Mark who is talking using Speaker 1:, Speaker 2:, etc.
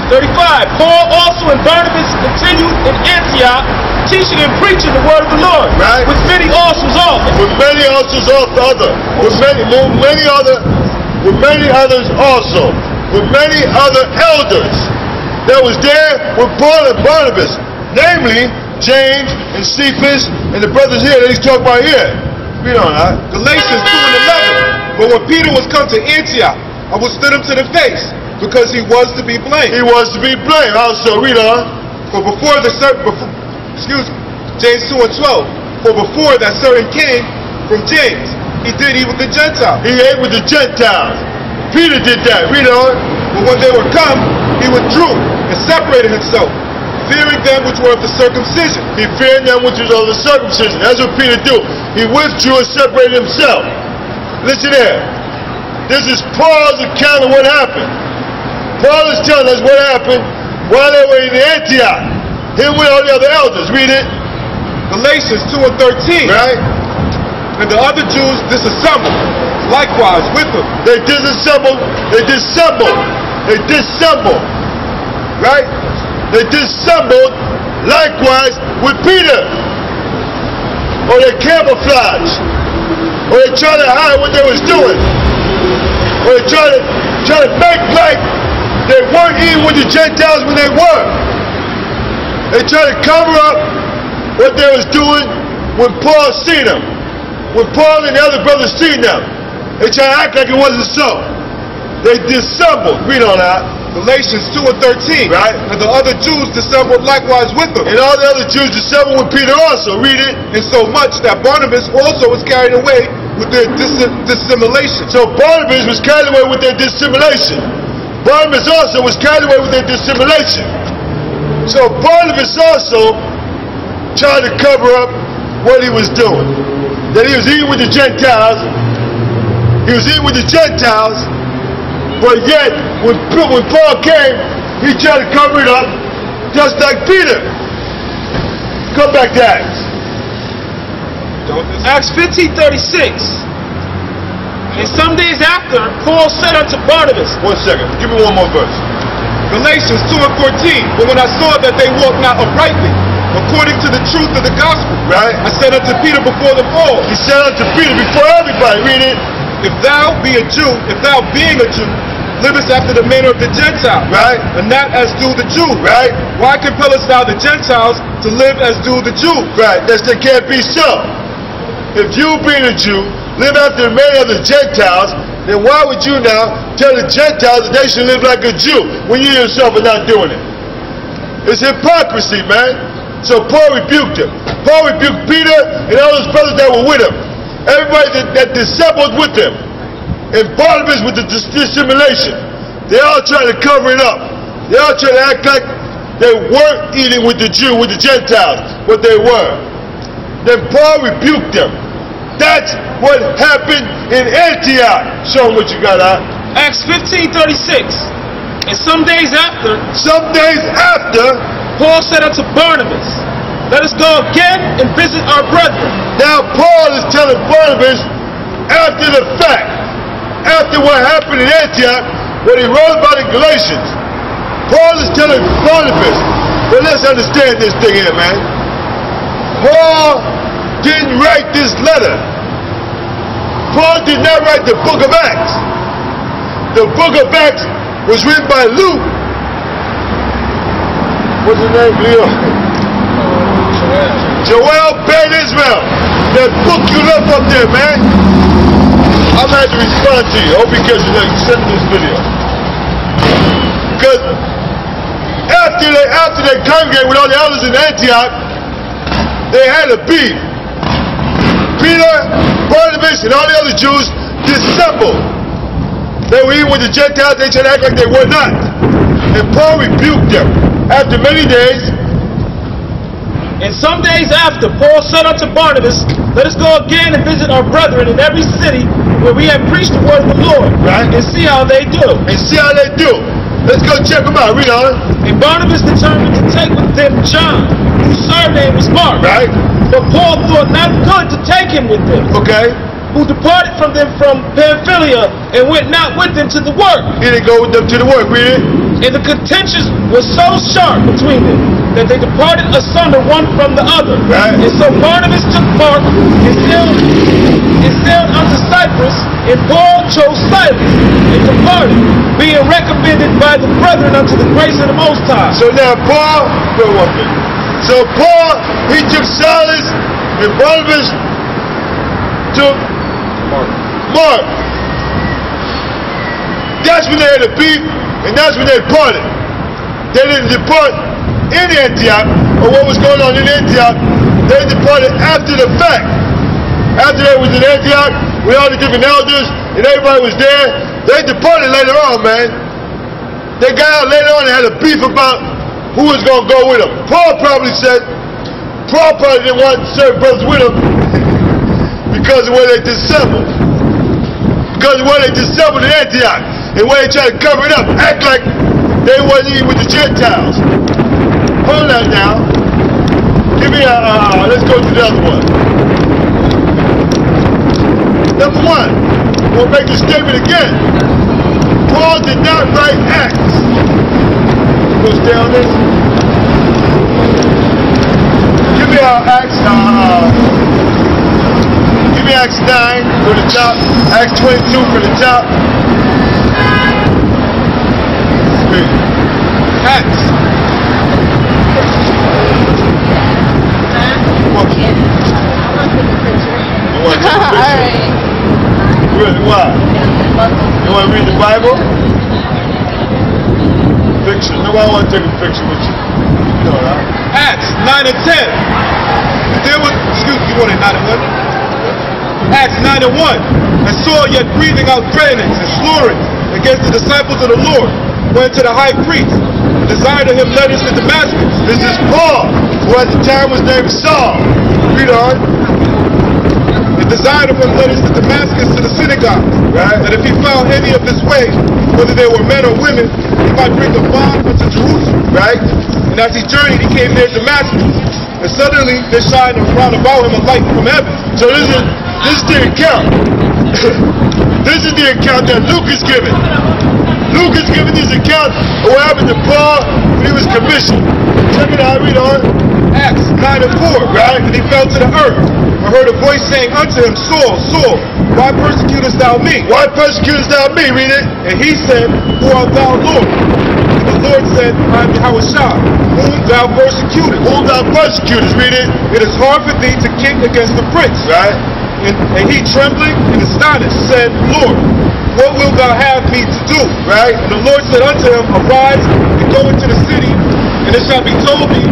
Speaker 1: 35. Paul also and Barnabas continued in Antioch, teaching and preaching the word of the Lord.
Speaker 2: Right.
Speaker 1: With many also also.
Speaker 2: With many others also. With many others also. With many other elders that was there with Paul and Barnabas, namely James and Cephas and the brothers here that he's talking about here. Read on that.
Speaker 3: Galatians 2 and 11. But when Peter was come to Antioch, I withstood him to the face, because he was to be blamed.
Speaker 2: He was to be blamed. Also, read on.
Speaker 3: For James 2 and 12. For before that certain came from James, he did eat with the Gentiles.
Speaker 2: He ate with the Gentiles. Peter did that. Read on.
Speaker 3: But when they were come, he withdrew and separated himself, fearing them which were of the circumcision.
Speaker 2: He feared them which was of the circumcision. That's what Peter do. He withdrew and separated himself. Listen here. This is Paul's account of what happened. Paul is telling us what happened while they were in Antioch. Him with all the other elders. Read it.
Speaker 3: Galatians 2 and 13.
Speaker 2: Right?
Speaker 3: And the other Jews disassembled, likewise with them.
Speaker 2: They disassembled. Right? They disassembled likewise with Peter. Or they camouflage. Or they try to hide what they was doing. Or they try to make like they weren't eating with the Gentiles when they were. They try to cover up what they was doing when Paul seen them. When Paul and the other brothers seen them. They try to act like it wasn't so. They dissembled. Read on that.
Speaker 3: Galatians 2 and 13.
Speaker 2: Right.
Speaker 3: And the other Jews dissembled likewise with them.
Speaker 2: And all the other Jews dissembled with Peter also. Read it.
Speaker 3: And so much that Barnabas also was carried away with their dissimulation.
Speaker 2: So Barnabas was carried away with their dissimulation. Barnabas also was carried away with their dissimulation. So Barnabas also tried to cover up what he was doing. That he was eating with the Gentiles. He was eating with the Gentiles. But yet, when Paul came, he tried to cover it up just like Peter. Come back to Acts.
Speaker 1: Acts 15:36. And some days after, Paul said unto Barnabas.
Speaker 2: 1 second. Give me one more verse.
Speaker 3: Galatians 2 and 14. But when I saw that they walked not uprightly, according to the truth of the gospel,
Speaker 2: right?
Speaker 3: I said unto Peter before them all.
Speaker 2: He said unto Peter before everybody. Read it.
Speaker 3: If thou being a Jew, livest after the manner of the Gentiles,
Speaker 2: right?
Speaker 3: And not as do the Jews,
Speaker 2: right?
Speaker 3: Why compellest thou the Gentiles to live as do the Jews?
Speaker 2: Right, that can't be so. If you being a Jew, live after the manner of the Gentiles, then why would you now tell the Gentiles that they should live like a Jew when you yourself are not doing it? It's hypocrisy, man. So Paul rebuked him. Paul rebuked Peter and all those brothers that were with him. Everybody that dissembled with him. And Barnabas with the dissimulation. They all trying to cover it up. They all trying to act like they weren't eating with the Jew, with the Gentiles, but they were. Then Paul rebuked them. That's what happened in Antioch. Show them what you got out.
Speaker 1: Acts 15:36. And some days after, Paul said unto Barnabas, let us go again and visit our brethren.
Speaker 2: Now Paul is telling Barnabas after the fact, after what happened in Antioch, what he wrote about in Galations. Paul is telling Barnabas, but let's understand this thing here, man. Paul didn't write this letter. Paul did not write the book of Acts. The book of Acts was written by Luke. What's his name, Leo? Joel Ben Israel. That book you left up there, man. I'm going to have to respond to you. I hope you catch it like you sent this video. Because after they congregated with all the elders in Antioch, they had a beef. Peter, Barnabas, and all the other Jews dissembled. They were eating with the Gentiles, they tried to act like they were not. And Paul rebuked them. After many days,
Speaker 1: and some days after, Paul said unto Barnabas, let us go again and visit our brethren in every city where we have preached the word of the Lord,
Speaker 2: right?
Speaker 1: And see how they do.
Speaker 2: Let's go check them out. Read on.
Speaker 1: And Barnabas determined to take with them John, whose surname was Mark.
Speaker 2: Right.
Speaker 1: But Paul thought not good to take him with them.
Speaker 2: Okay.
Speaker 1: Who departed from them from Pamphylia and went not with them to the work.
Speaker 2: He didn't go with them to the work. Read it.
Speaker 1: And the contentions was so sharp between them that they departed asunder one from the other.
Speaker 2: Right.
Speaker 1: And so Barnabas took part and sailed unto Cyprus, and Paul chose Silas and departed, being recommended by the brethren unto the grace of the Most High.
Speaker 2: So now Paul, wait one minute. So Paul, he took Silas, and Barnabas took Mark. That's when they had a beef, and that's when they parted. They didn't depart in Antioch, or what was going on in Antioch. They departed after the fact. After they was in Antioch, with all the different elders, and everybody was there, they departed later on, man. They got out later on and had a beef about who was going to go with them. Paul probably didn't want certain brothers with him because of where they dissembled. Because of where they dissembled in Antioch. And where they tried to cover it up, act like they wasn't even with the Gentiles. Hold that now. Give me let's go to the other one. Number one, we'll make the statement again. Paul did not write Acts. Go stay on this. Give me Acts. Give me Acts 9 for the top. Acts 22 for the top. Acts. You want to take a picture?
Speaker 4: Alright.
Speaker 2: Really? Why? You want to read the Bible? Picture. Nobody want to take a picture with you. You know that.
Speaker 3: Acts 9 and 10. There was, excuse me, you wanted 9 and 1? Acts 9 and 1. And Saul yet breathing out threatenings and slurring against the disciples of the Lord, went to the high priest, desired of him letters to Damascus.
Speaker 2: This is Paul, who at the time was named Saul. Read on.
Speaker 3: And desired of him letters to Damascus to the synagogue,
Speaker 2: Right.
Speaker 3: that if he found any of his way, whether they were men or women, he might bring them bound unto Jerusalem.
Speaker 2: Right?
Speaker 3: And as he journeyed, he came near Damascus. And suddenly there shined round about him a light from heaven.
Speaker 2: So this is the account. This is the account that Luke is giving. Luke is giving this account of what happened to Paul when he was commissioned. Check it out, read on.
Speaker 3: Acts 9 and 4.
Speaker 2: Right.
Speaker 3: And he fell to the earth. I heard a voice saying unto him, Saul, Saul, why persecutest thou me?
Speaker 2: Why persecutest thou me? Read it.
Speaker 3: And he said, Who art thou, Lord? And the Lord said, I am Yahushua, whom thou persecutest.
Speaker 2: Whom thou persecutest? Read it.
Speaker 3: It is hard for thee to kick against the prince.
Speaker 2: Right?
Speaker 3: And he, trembling and astonished, said, Lord, what wilt thou have me to do?
Speaker 2: Right?
Speaker 3: And the Lord said unto him, Arise and go into the city, and it shall be told thee